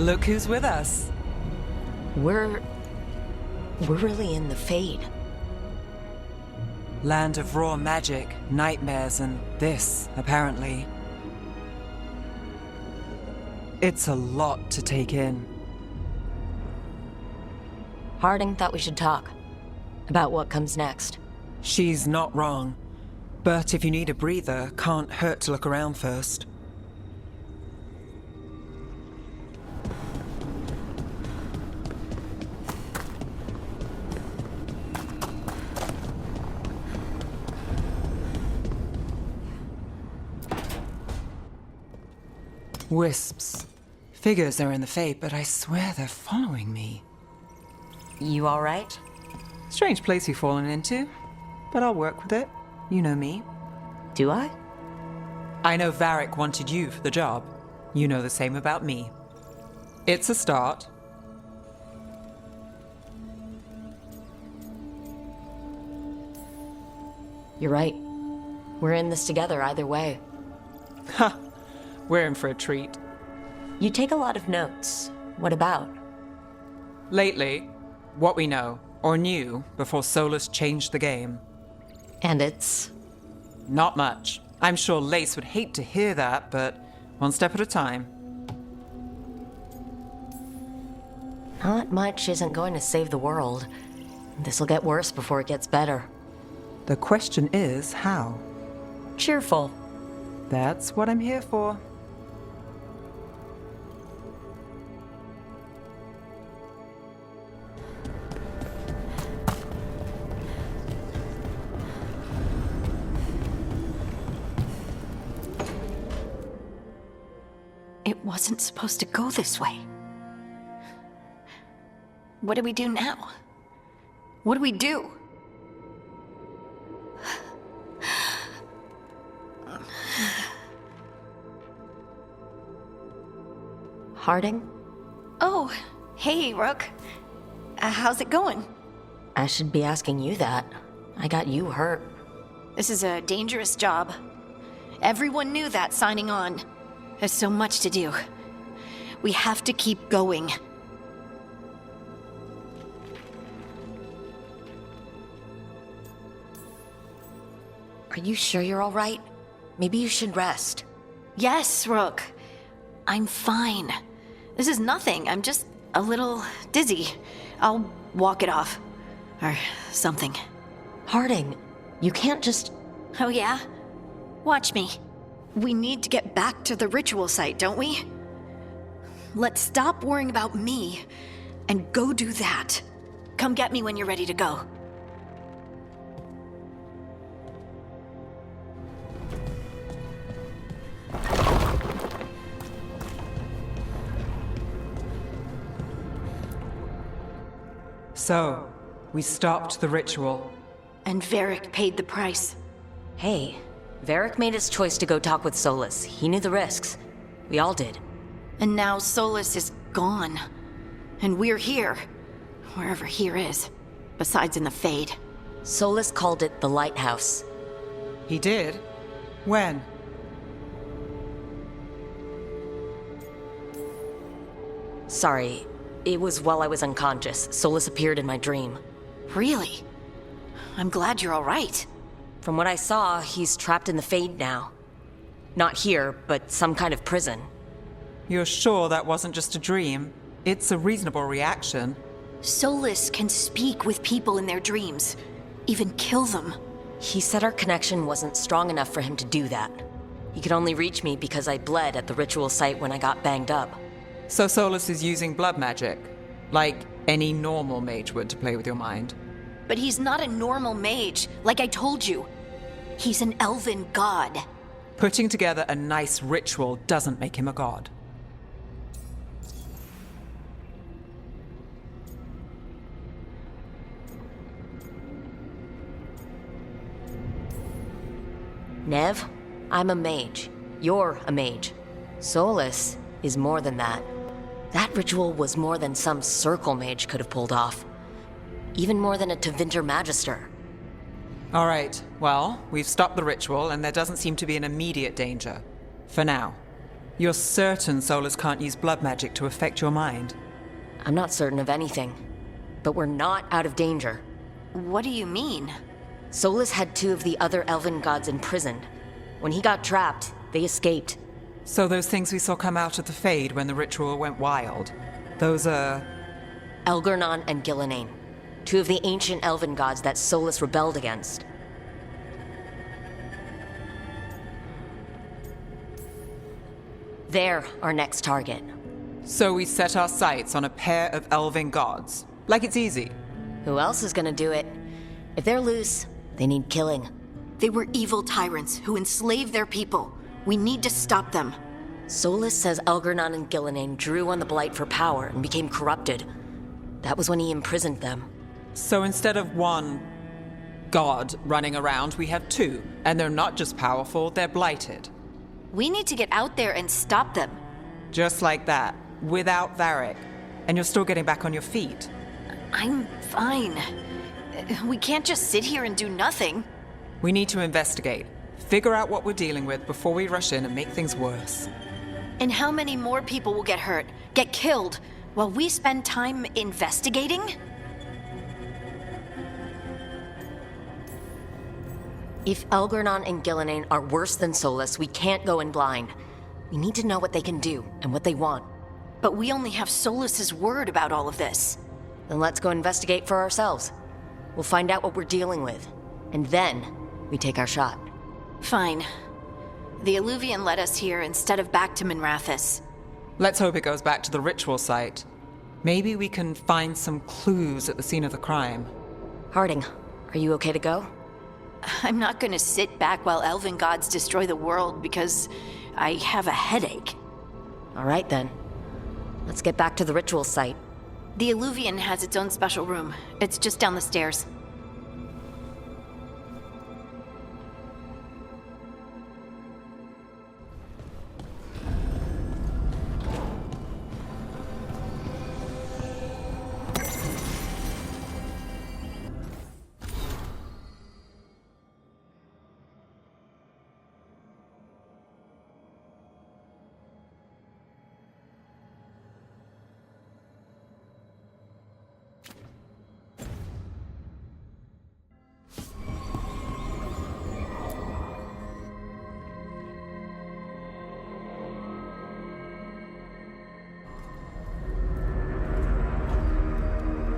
Look who's with us. We're really in the Fade. Land of raw magic, nightmares, and this, apparently. It's a lot to take in. Harding thought we should talk about what comes next. She's not wrong. But if you need a breather, can't hurt to look around first. Wisps. Figures are in the Fate, but I swear they're following me. You alright? Strange place you've fallen into, but I'll work with it. You know me. Do I? I know Varric wanted you for the job. You know the same about me. It's a start. You're right. We're in this together either way. Ha! We're in for a treat. You take a lot of notes. What about? Lately, what we know, or knew, before Solus changed the game. And it's... Not much. I'm sure Lace would hate to hear that, but one step at a time. Not much isn't going to save the world. This'll get worse before it gets better. The question is, how? Cheerful. That's what I'm here for. It wasn't supposed to go this way. What do we do now? What do we do? Harding? Oh, hey, Rook. How's it going? I should be asking you that. I got you hurt. This is a dangerous job. Everyone knew that signing on. There's so much to do. We have to keep going. Are you sure you're all right? Maybe you should rest. Yes, Rook. I'm fine. This is nothing. I'm just a little dizzy. I'll walk it off. Or something. Harding, you can't just... Oh yeah? Watch me. We need to get back to the ritual site, don't we? Let's stop worrying about me and go do that. Come get me when you're ready to go. So, we stopped the ritual. And Varric paid the price. Hey, Varric made his choice to go talk with Solus. He knew the risks. We all did. And now Solus is gone. And we're here. Wherever here is. Besides in the Fade. Solus called it the Lighthouse. He did? When? Sorry, it was while I was unconscious. Solus appeared in my dream. Really? I'm glad you're all right. From what I saw, he's trapped in the Fade now. Not here, but some kind of prison. You're sure that wasn't just a dream? It's a reasonable reaction. Solus can speak with people in their dreams. Even kill them. He said our connection wasn't strong enough for him to do that. He could only reach me because I bled at the ritual site when I got banged up. So Solus is using blood magic, like any normal mage would to play with your mind. But he's not a normal mage, like I told you. He's an elven god. Putting together a nice ritual doesn't make him a god. Nev, I'm a mage. You're a mage. Solus is more than that. That ritual was more than some circle mage could have pulled off. Even more than a Tevinter Magister. All right, well, we've stopped the ritual and there doesn't seem to be an immediate danger. For now. You're certain Solus can't use blood magic to affect your mind? I'm not certain of anything. But we're not out of danger. What do you mean? Solus had 2 of the other elven gods imprisoned. When he got trapped, they escaped. So those things we saw come out of the Fade when the ritual went wild, those are... Elgernon and Gillenane, 2 of the ancient elven gods that Solus rebelled against. They're our next target. So we set our sights on a pair of elven gods. Like it's easy. Who else is gonna do it? If they're loose, they need killing. They were evil tyrants who enslaved their people. We need to stop them. Solus says Elgernon and Gillenane drew on the Blight for power and became corrupted. That was when he imprisoned them. So instead of one god running around, we have 2. And they're not just powerful, they're blighted. We need to get out there and stop them. Just like that, without Varric. And you're still getting back on your feet. I'm fine. We can't just sit here and do nothing. We need to investigate. Figure out what we're dealing with before we rush in and make things worse. And how many more people will get hurt, get killed, while we spend time investigating? If Elgernon and Gillenane are worse than Solus, we can't go in blind. We need to know what they can do and what they want. But we only have Solus's word about all of this. Then let's go investigate for ourselves. We'll find out what we're dealing with. And then, we take our shot. Fine. The Illuvian led us here instead of back to Minrathous. Let's hope it goes back to the ritual site. Maybe we can find some clues at the scene of the crime. Harding, are you okay to go? I'm not gonna sit back while elven gods destroy the world because I have a headache. All right then. Let's get back to the ritual site. The Illuvian has its own special room. It's just down the stairs.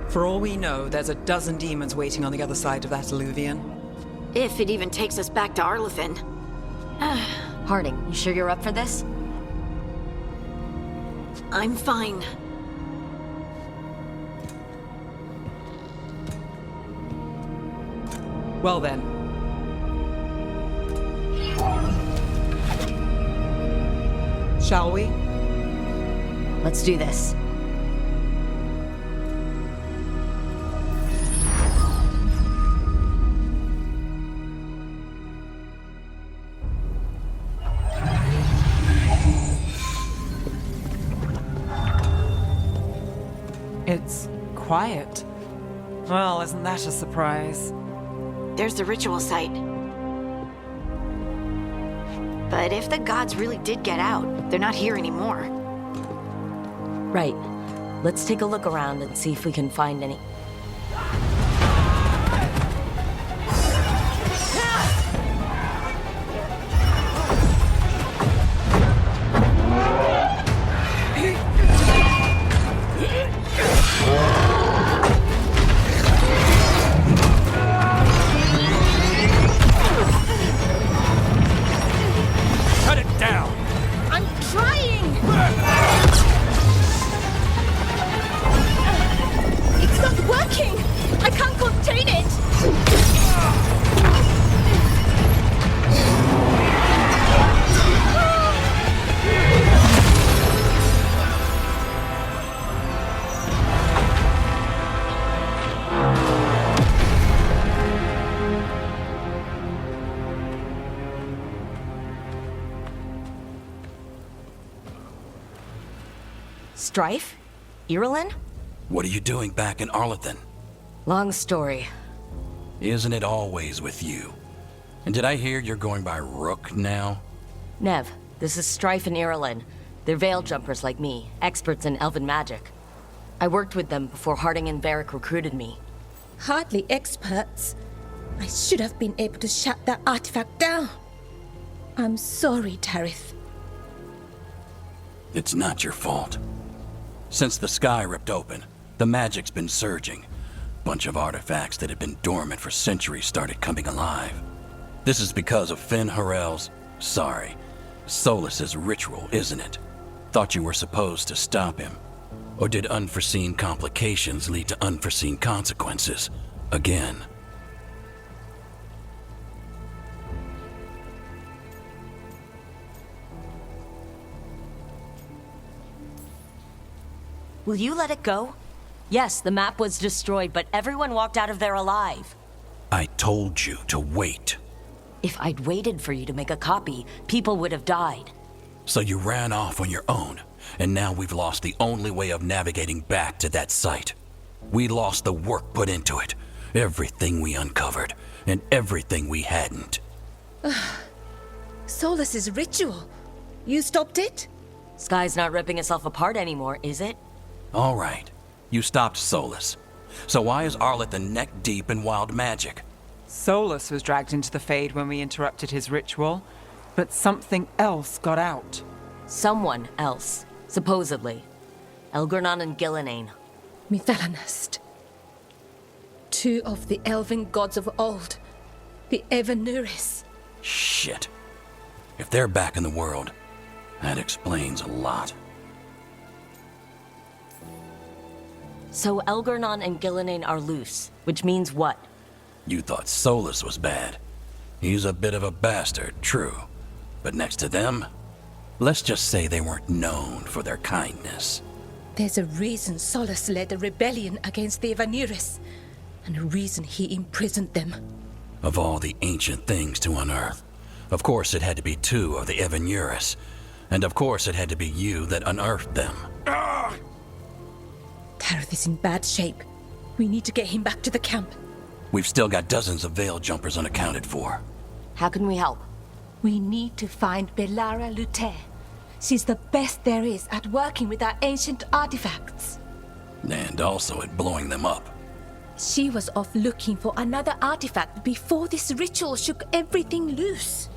For all we know, there's a dozen demons waiting on the other side of that Illuvian. If it even takes us back to Arlethan. Harding, you sure you're up for this? I'm fine. Well then. Shall we? Let's do this. It's quiet. Well, isn't that a surprise? There's the ritual site. But if the gods really did get out, they're not here anymore. Right. Let's take a look around and see if we can find any... Strife? Irulan? What are you doing back in Arlethan? Long story. Isn't it always with you? And did I hear you're going by Rook now? Nev, this is Strife and Irulan. They're veil jumpers like me, experts in elven magic. I worked with them before Harding and Varric recruited me. Hardly experts. I should have been able to shut that artifact down. I'm sorry, Tarith. It's not your fault. Since the sky ripped open, the magic's been surging. Bunch of artifacts that had been dormant for centuries started coming alive. This is because of Finn Harel's, Solus's ritual, isn't it? Thought you were supposed to stop him. Or did unforeseen complications lead to unforeseen consequences? Again. Will you let it go? Yes, the map was destroyed, but everyone walked out of there alive. I told you to wait. If I'd waited for you to make a copy, people would have died. So you ran off on your own, and now we've lost the only way of navigating back to that site. We lost the work put into it, everything we uncovered, and everything we hadn't. Solus's ritual. You stopped it? Sky's not ripping itself apart anymore, is it? All right, you stopped Solus. So why is Arlithan neck deep in wild magic? Solus was dragged into the Fade when we interrupted his ritual, but something else got out. Someone else, supposedly. Elgornon and Gillenane. Mithalanast. Two of the elven gods of old. The Evanuris. Shit. If they're back in the world, that explains a lot. So Elgornon and Gillenane are loose, which means what? You thought Solus was bad. He's a bit of a bastard, true. But next to them, let's just say they weren't known for their kindness. There's a reason Solus led a rebellion against the Evanuris, and a reason he imprisoned them. Of all the ancient things to unearth, of course it had to be two of the Evanuris. And of course it had to be you that unearthed them. Tarith is in bad shape. We need to get him back to the camp. We've still got dozens of veil jumpers unaccounted for. How can we help? We need to find Belara Luther. She's the best there is at working with our ancient artifacts. And also at blowing them up. She was off looking for another artifact before this ritual shook everything loose.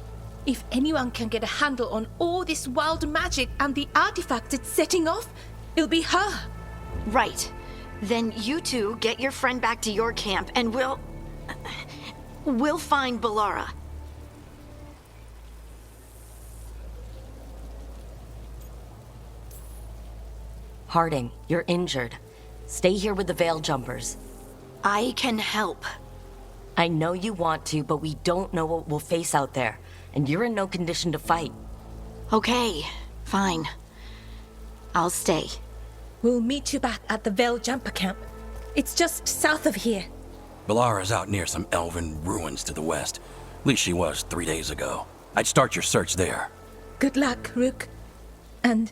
If anyone can get a handle on all this wild magic and the artifacts it's setting off, it'll be her. Right. Then you two get your friend back to your camp and we'll find Belara. Harding, you're injured. Stay here with the veil jumpers. I can help. I know you want to, but we don't know what we'll face out there, and you're in no condition to fight. Okay, fine. I'll stay. We'll meet you back at the Veil Jumper camp. It's just south of here. Belara's out near some elven ruins to the west. At least she was 3 days ago. I'd start your search there. Good luck, Rook. And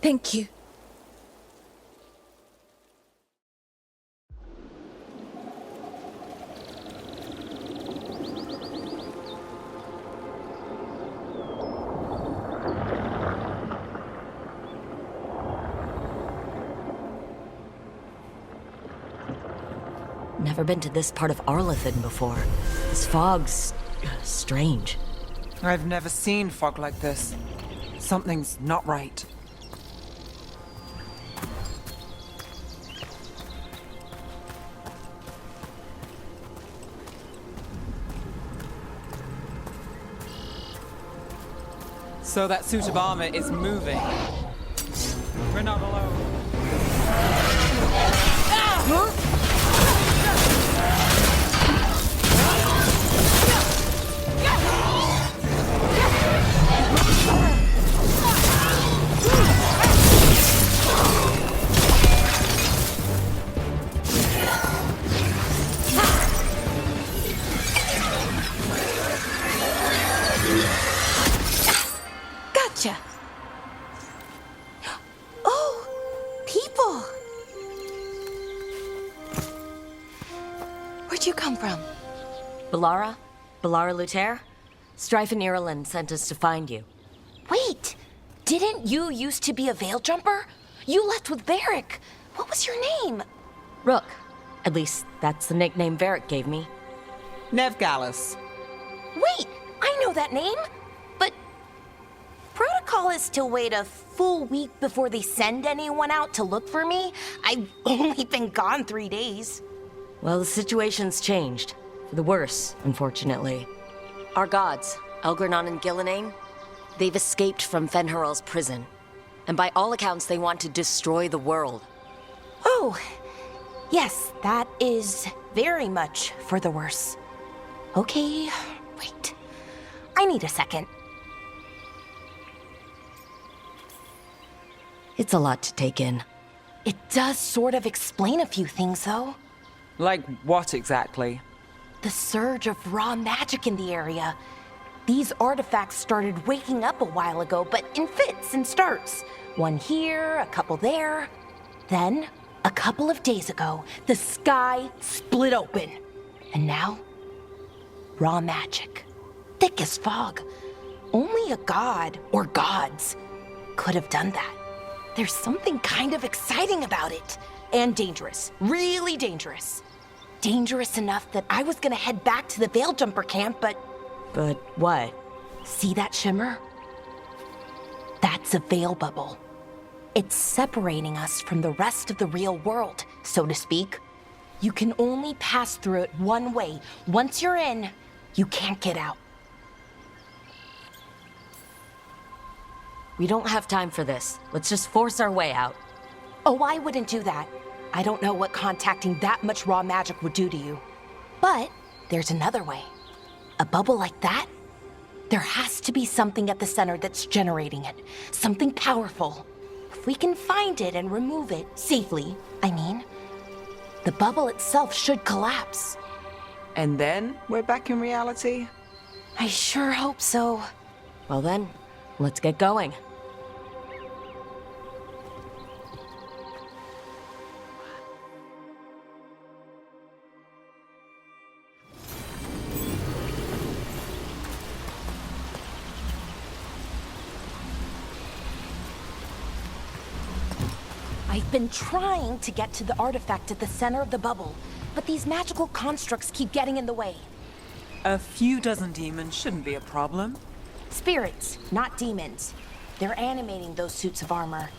thank you. Never been to this part of Arlithan before. This fog's strange. I've never seen fog like this. Something's not right. So that suit of armor is moving. We're not alone. Huh? Gotcha. Oh, people. Where'd you come from? Belara? Belara Luther? Strife and Ireland sent us to find you. Wait, Didn't you used to be a veil jumper? You left with Varric. What was your name? Rook. At least that's the nickname Varric gave me. Nev Gallus. Wait, I know that name. But protocol is to wait a full week before they send anyone out to look for me. I've only been gone 3 days. Well, the situation's changed. For the worse, unfortunately. Our gods, Elgranon and Gillenane, they've escaped from Fen'Harel's prison. And by all accounts, they want to destroy the world. Oh, yes, that is very much for the worse. Okay, wait. I need a second. It's a lot to take in. It does sort of explain a few things, though. Like what exactly? The surge of raw magic in the area. These artifacts started waking up a while ago, but in fits and starts. One here, a couple there. Then, a couple of days ago, the sky split open. And now, raw magic. Thick as fog. Only a god, or gods, could have done that. There's something kind of exciting about it. And dangerous. Really dangerous. Dangerous enough that I was gonna head back to the Veil Jumper camp, but... But what? See that shimmer? That's a veil bubble. It's separating us from the rest of the real world, so to speak. You can only pass through it one way. Once you're in, you can't get out. We don't have time for this. Let's just force our way out. Oh, I wouldn't do that. I don't know what contacting that much raw magic would do to you. But there's another way. A bubble like that? There has to be something at the center that's generating it. Something powerful. If we can find it and remove it, safely, I mean, the bubble itself should collapse. And then we're back in reality? I sure hope so. Well then, let's get going. I've been trying to get to the artifact at the center of the bubble, but these magical constructs keep getting in the way. A few dozen demons shouldn't be a problem. Spirits, not demons. They're animating those suits of armor.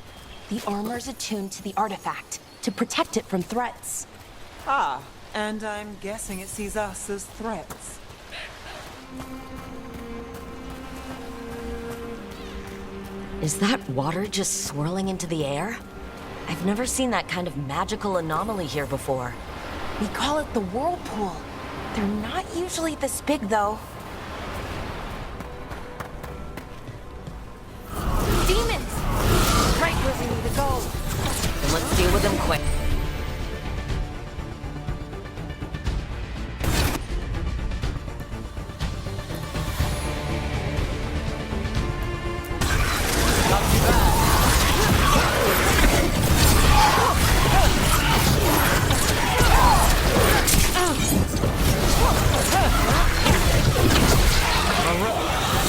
The armor's attuned to the artifact, to protect it from threats. Ah, and I'm guessing it sees us as threats. Is that water just swirling into the air? I've never seen that kind of magical anomaly here before. We call it the whirlpool. They're not usually this big, though. Demons! Right where we need to go. Then let's deal with them quick. Not too bad.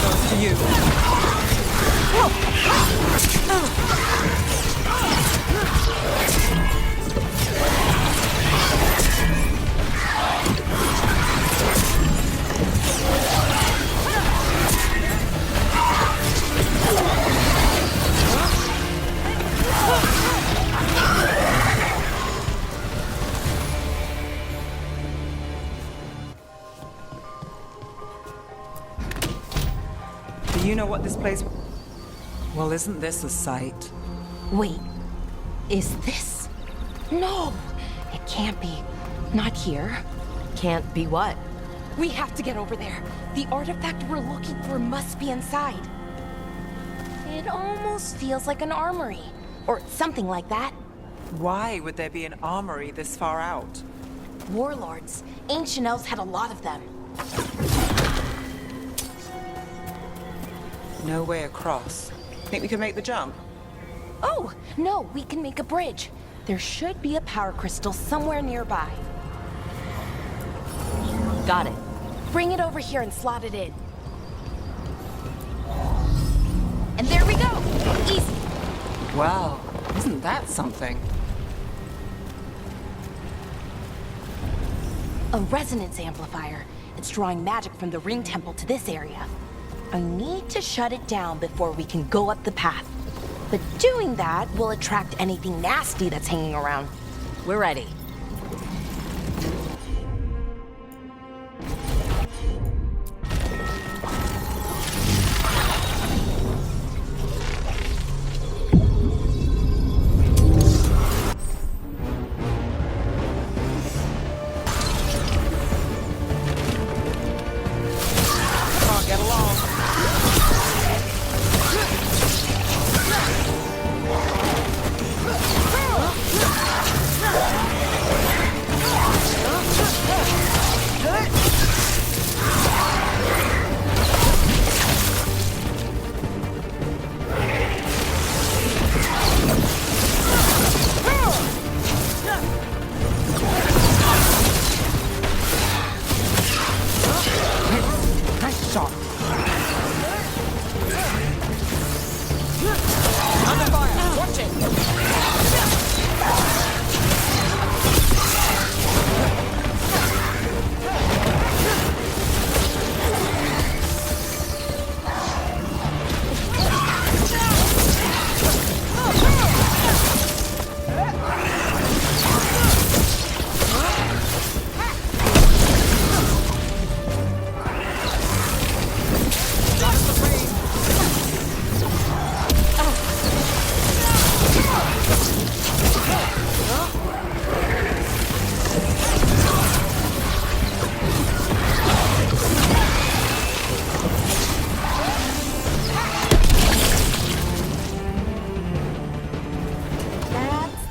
Goes to you. Do you know what this place... Well, isn't this a sight? Wait, is this? No, it can't be. Not here. Can't be what? We have to get over there. The artifact we're looking for must be inside. It almost feels like an armory, or something like that. Why would there be an armory this far out? Warlords. Ancient elves had a lot of them. No way across. Think we can make the jump? Oh, no, we can make a bridge. There should be a power crystal somewhere nearby. Got it. Bring it over here and slot it in. And there we go! Easy. Well, isn't that something? A resonance amplifier. It's drawing magic from the ring temple to this area. I need to shut it down before we can go up the path. But doing that will attract anything nasty that's hanging around. We're ready.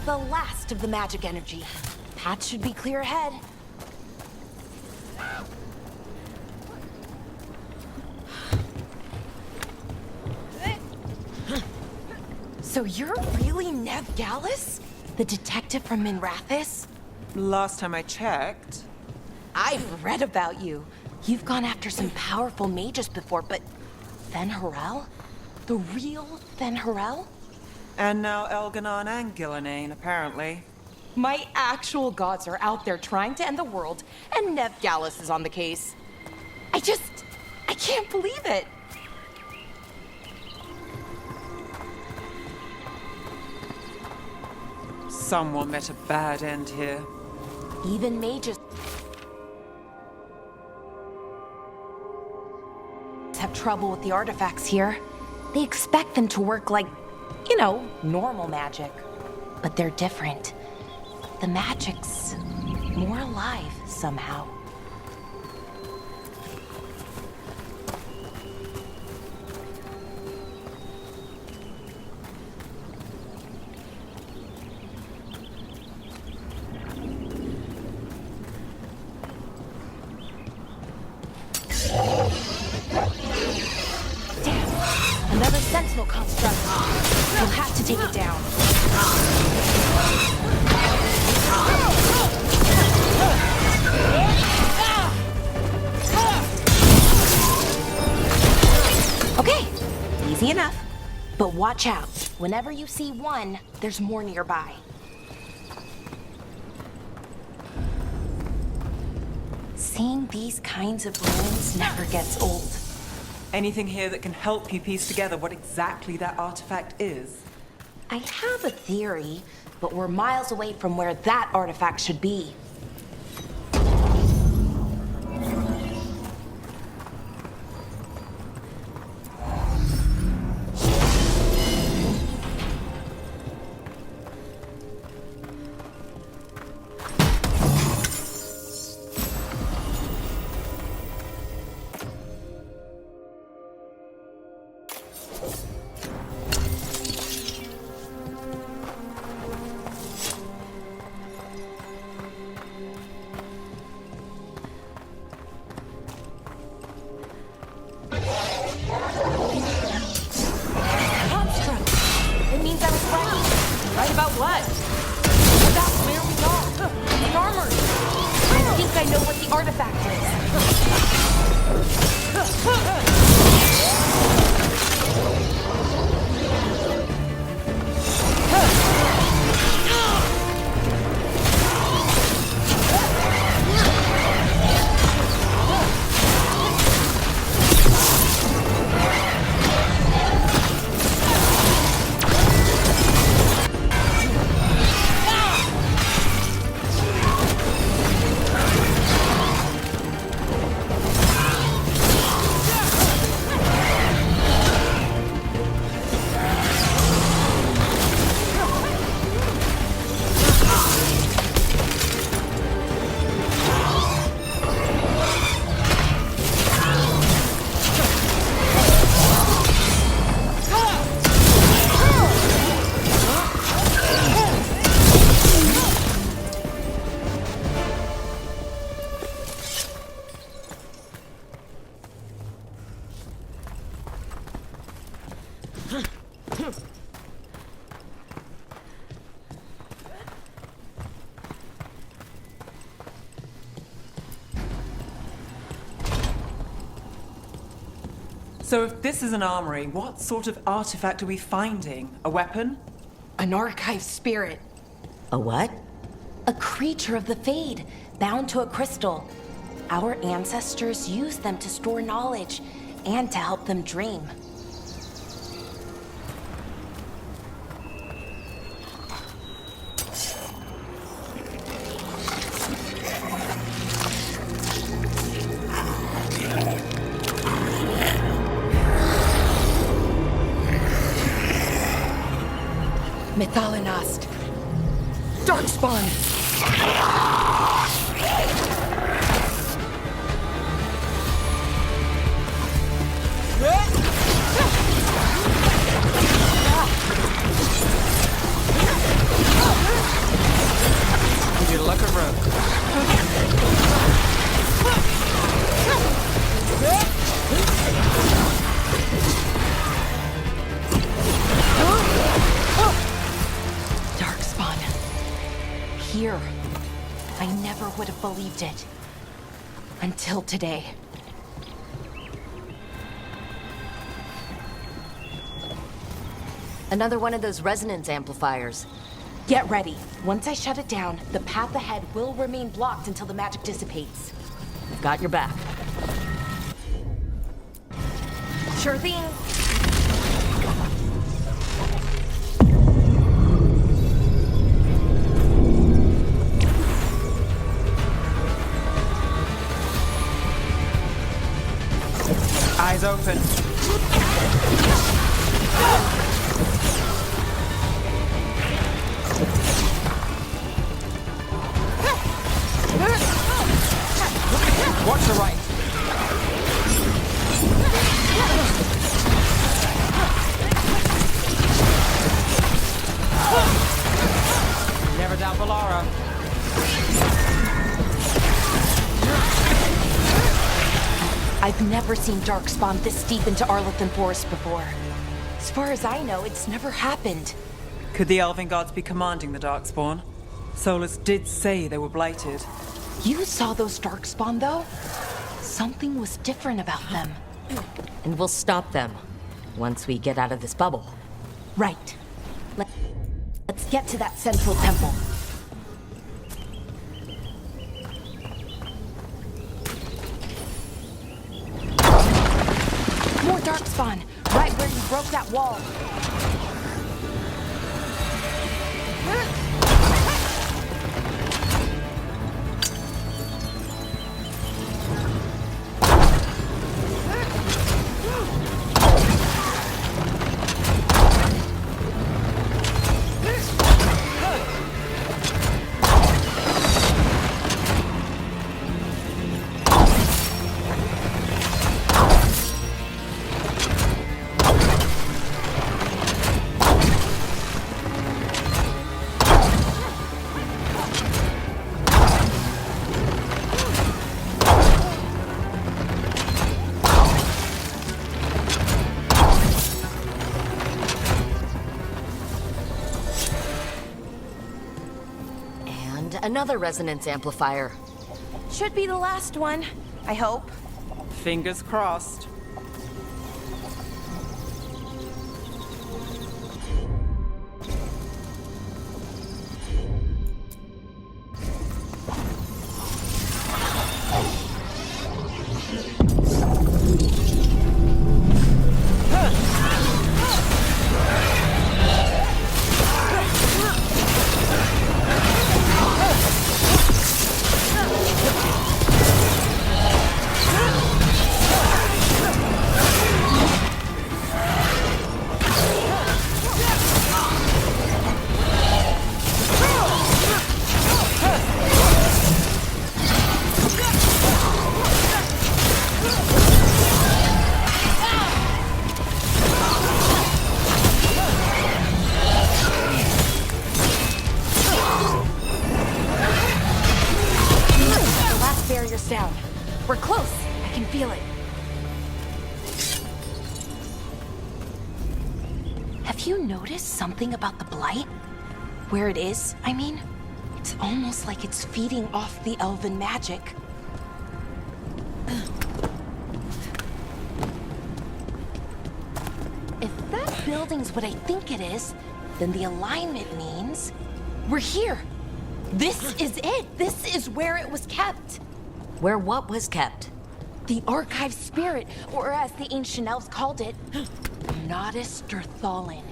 The last of the magic energy. Path should be clear ahead. So you're really Nev Gallus? The detective from Minrathis? Last time I checked. I've read about you. You've gone after some powerful mages before, but Fen Harel? The real Fen Harel? And now Elganon and Gillenane, apparently. My actual gods are out there trying to end the world, and Nev Gallus is on the case. I can't believe it. Someone met a bad end here. Even mages have trouble with the artifacts here. They expect them to work like, you know, normal magic. But they're different. The magic's more alive somehow. Damn! Another sentinel construct. We'll have to take it down. Okay, easy enough. But watch out. Whenever you see one, there's more nearby. Seeing these kinds of ruins never gets old. Anything here that can help you piece together what exactly that artifact is? I have a theory, but we're miles away from where that artifact should be. It means I was right. Right about what? About where we are. The armor. I think I know what the artifact is. So if this is an armory, what sort of artifact are we finding? A weapon? An archive spirit. A what? A creature of the Fade, bound to a crystal. Our ancestors used them to store knowledge and to help them dream. Methalinast. Darkspawn! Would you look a rook? Darkspawn. Here. I never would have believed it. Until today. Another one of those resonance amplifiers. Get ready. Once I shut it down, the path ahead will remain blocked until the magic dissipates. Got your back. Sure thing. Eyes open. Watch the right. Never doubt Valara. I've never seen Darkspawn this deep into Arlethan Forest before. As far as I know, it's never happened. Could the Elven gods be commanding the Darkspawn? Solus did say they were blighted. You saw those Darkspawn, though? Something was different about them. And we'll stop them once we get out of this bubble. Right. Let's get to that central temple. More Darkspawn, right where you broke that wall. Another resonance amplifier. Should be the last one, I hope. Fingers crossed. Down. We're close. I can feel it. Have you noticed something about the blight? Where it is, I mean? It's almost like it's feeding off the elven magic. building's what I think it is, then the alignment means we're here. This is it. This is where it was kept. Where what was kept? The archive spirit, or as the ancient elves called it, Nodus Derthalin.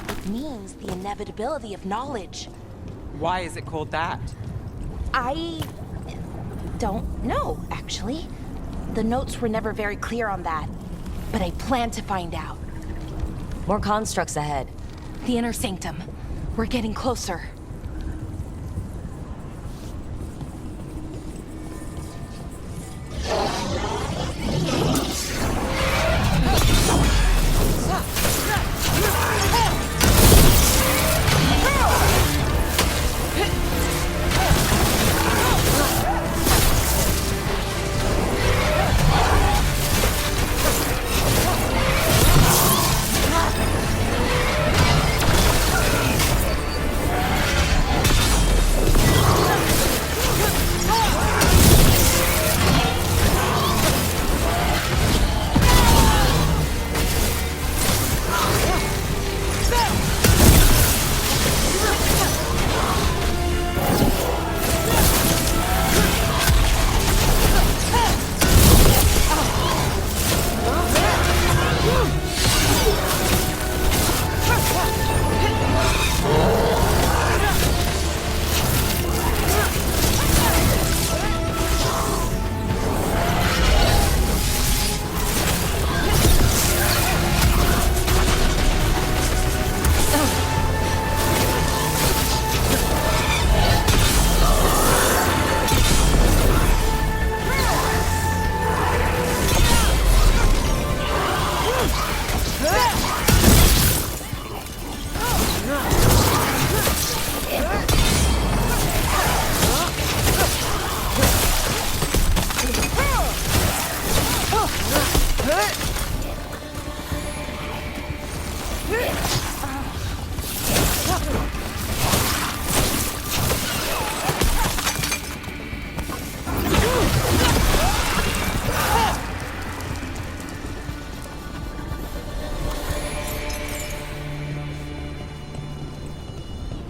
It means the inevitability of knowledge. Why is it called that? I don't know, actually. The notes were never very clear on that, but I plan to find out. More constructs ahead. The inner sanctum. We're getting closer.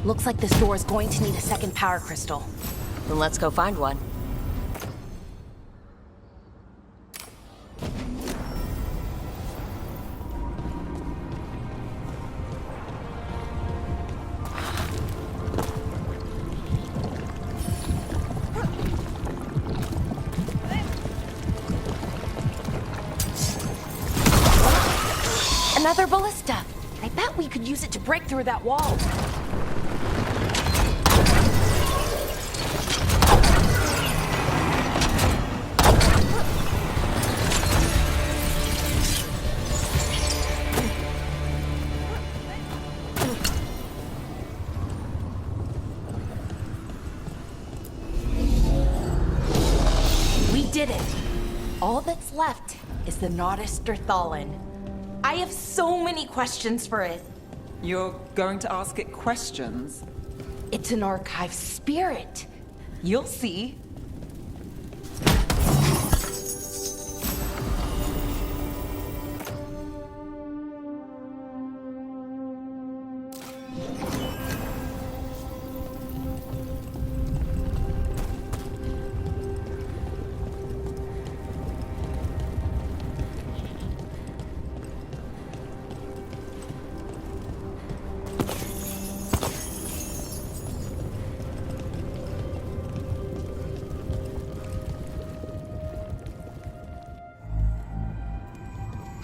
Looks like this door is going to need a second power crystal. Then let's go find one. Another ballista. I bet we could use it to break through that wall. We did it. All that's left is the Nodus Derthalin. I have so many questions for it. You're going to ask it questions? It's an archive spirit. You'll see.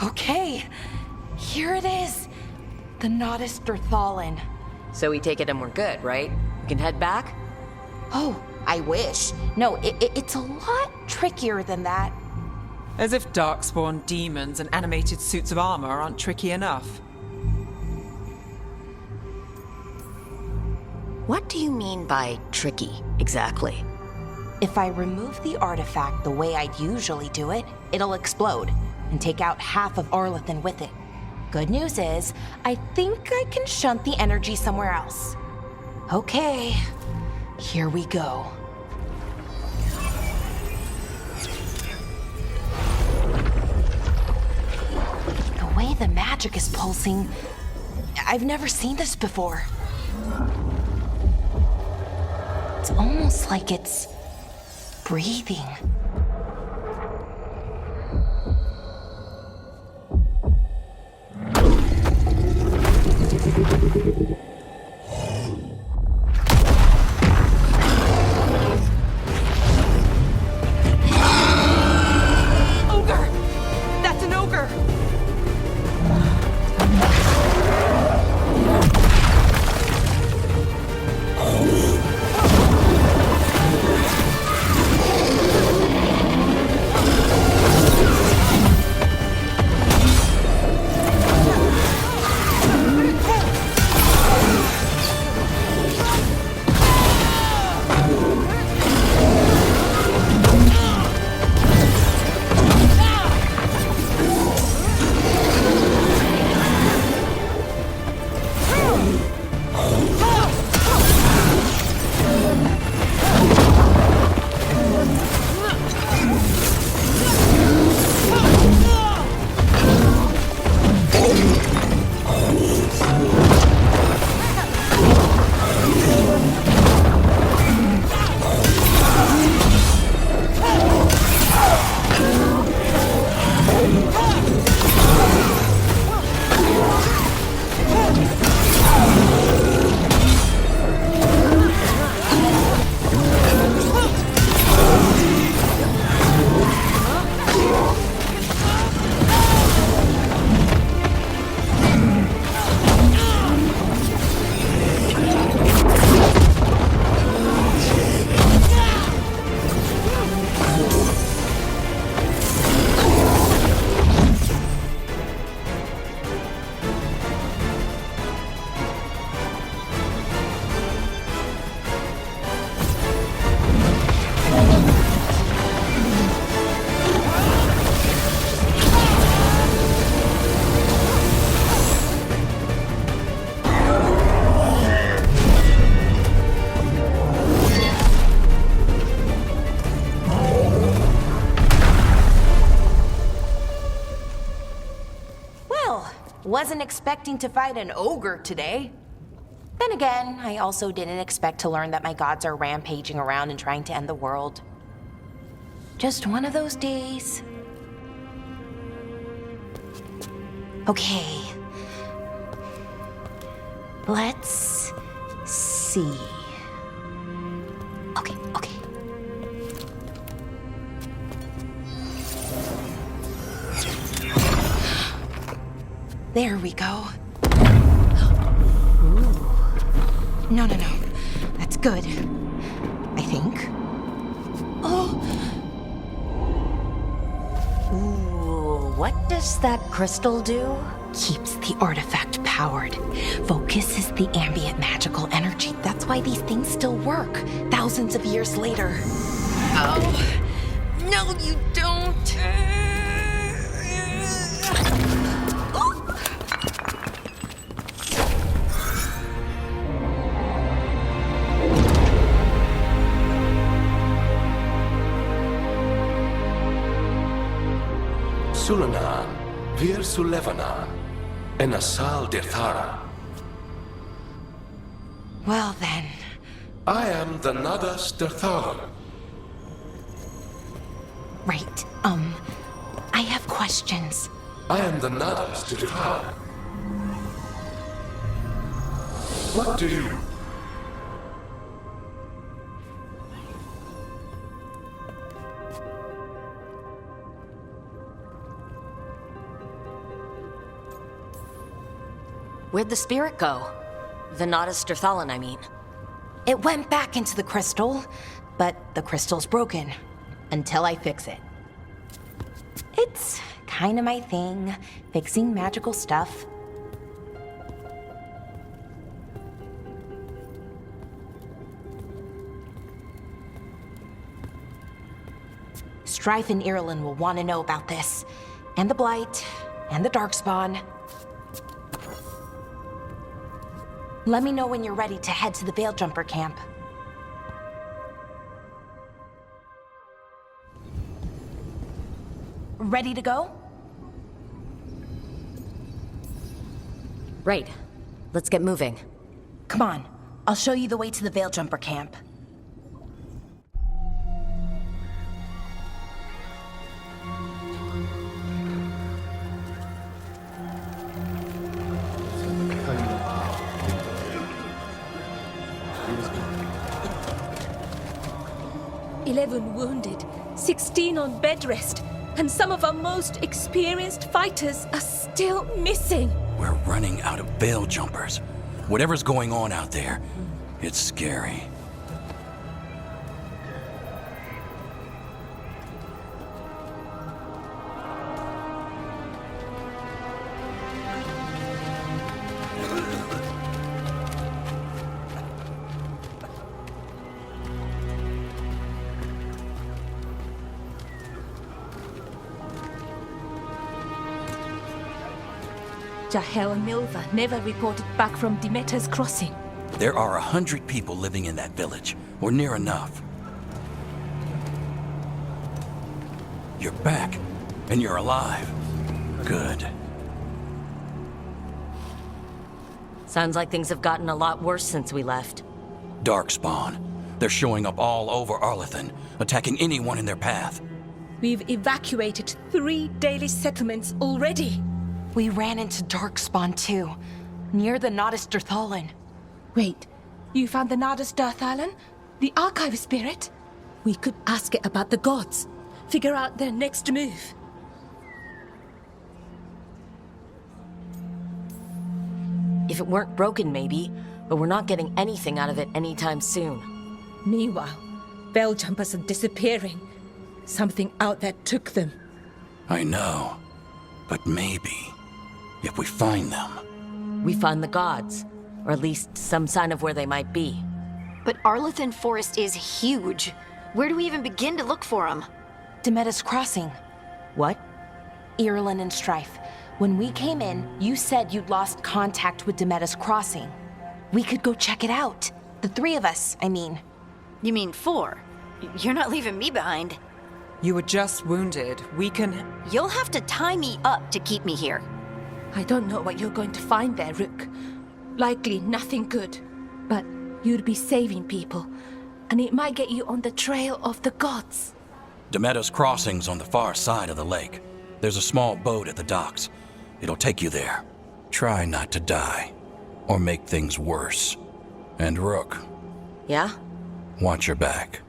Okay, here it is. The Nodus Derthalin. So we take it and we're good, right? We can head back? Oh, I wish. No, it's a lot trickier than that. As if darkspawn demons and animated suits of armor aren't tricky enough. What do you mean by tricky, exactly? If I remove the artifact the way I'd usually do it, it'll explode and take out half of Arlathan with it. Good news is, I think I can shunt the energy somewhere else. Okay, here we go. The way the magic is pulsing, I've never seen this before. It's almost like it's breathing. Ogre! That's an ogre! Wasn't expecting to fight an ogre today. Then again, I also didn't expect to learn that my gods are rampaging around and trying to end the world. Just one of those days. Okay. Let's see. Okay. There we go. Ooh. No. That's good. I think. Oh. Ooh, what does that crystal do? Keeps the artifact powered. Focuses the ambient magical energy. That's why these things still work, thousands of years later. Oh. No, you don't. Sulanan, Vir Sulevanan, and Asal Dirthara. Well then. I am the Nadas Dirthalan. Right, I have questions. I am the Nadas Dirthalan. What do you... Where'd the spirit go? The Nadas Dirthalan, I mean. It went back into the crystal, but the crystal's broken. Until I fix it. It's kind of my thing, fixing magical stuff. Strife and Irulan will want to know about this. And the Blight, and the Darkspawn. Let me know when you're ready to head to the Veil Jumper camp. Ready to go? Right. let's get moving. Come on, I'll show you the way to the Veil Jumper camp. "11 wounded, 16 on bed rest, and some of our most experienced fighters are still missing." We're running out of veil jumpers. Whatever's going on out there, it's scary. Jahel and Milva never reported back from Demeter's crossing. There are 100 people living in that village, or near enough. You're back, and you're alive. Good. Sounds like things have gotten a lot worse since we left. Darkspawn. They're showing up all over Arlethan, attacking anyone in their path. We've evacuated 3 daily settlements already. We ran into Darkspawn too, near the Nodus Dirthalan. Wait, you found the Nodus Dirthalan? The archive spirit? We could ask it about the gods. Figure out their next move. If it weren't broken, maybe, but we're not getting anything out of it anytime soon. Meanwhile, veil jumpers are disappearing. Something out there took them. I know, but maybe, if we find them... We find the gods, or at least some sign of where they might be. But Arlethan Forest is huge. Where do we even begin to look for them? Demeter's Crossing. What? Irulan and Strife. When we came in, you said you'd lost contact with Demeter's Crossing. We could go check it out. The 3 of us, I mean. You mean 4? You're not leaving me behind. You were just wounded. We can... You'll have to tie me up to keep me here. I don't know what you're going to find there, Rook. Likely nothing good. But you'd be saving people, and it might get you on the trail of the gods. Demeter's Crossing's on the far side of the lake. There's a small boat at the docks. It'll take you there. Try not to die, or make things worse. And Rook, Yeah? watch your back.